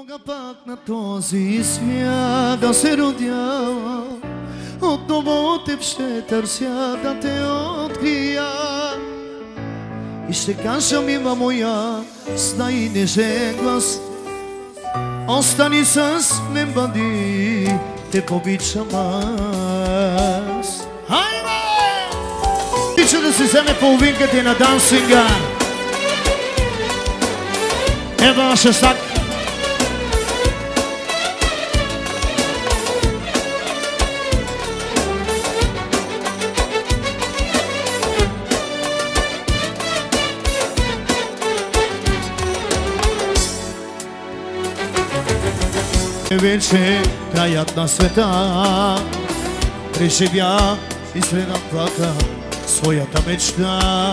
Мога пак на този свят да се родя, отново теб ще търся да те открия. И ще кажа, мила моя, с най-нежен глас, остани с мен, бъди, те обичам аз. Хайде! Обича да си вземе половинката на дансинга. Ева Шестак. Вече краят на света, преживя и следам плака своята мечта.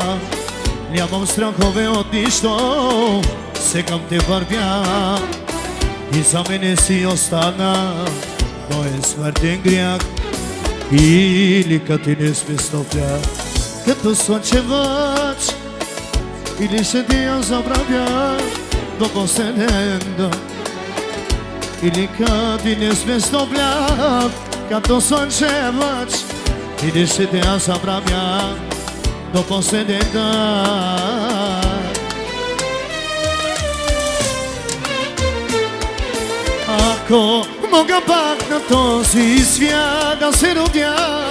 Нямам страхове от нищо, се към те вървя и за мене си остана моят смъртен грях. Или като не свистопля, като слънчевач, или ще ти я забравя до последен ден. Или като не свистопля, като слънчевач, или ще те я забравя до последен ден. Ако мога пак на този свят да се родя,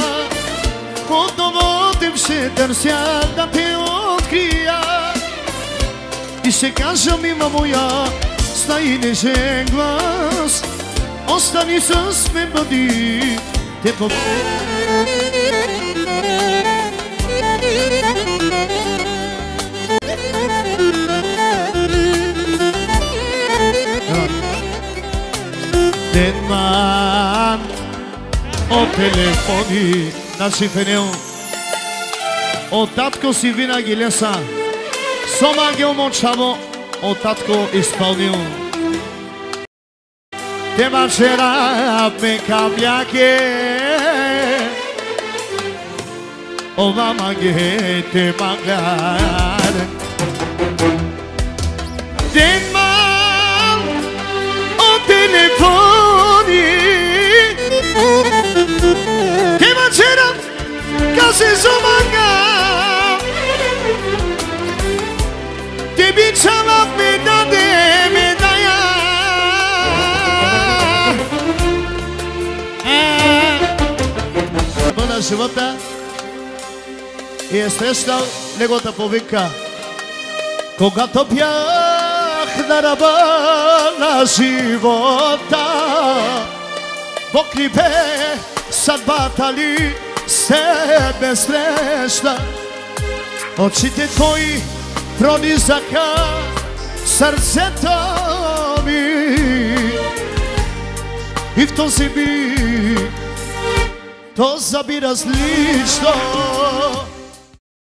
отново теб ще търся да те открия. И ще кажа, мила моя, с най-нежен глас, остани с мен, бъди, те Денман от телефони на Сифенил, от татко си винаги леса, сом ангел мълчаво, от татко изпълнил. Те мачера ме камляке, о мама ге те магляре. Денман от телефони, те мачера касе зомага, те бичава ме даде медая. Бъна живота и е срещал неговата половинка. Когато бях на ръба на живота, Бог ли бе, съдбата ли се бе среща? Очите твои пронизаха сърцето ми и в този миг то заби различно.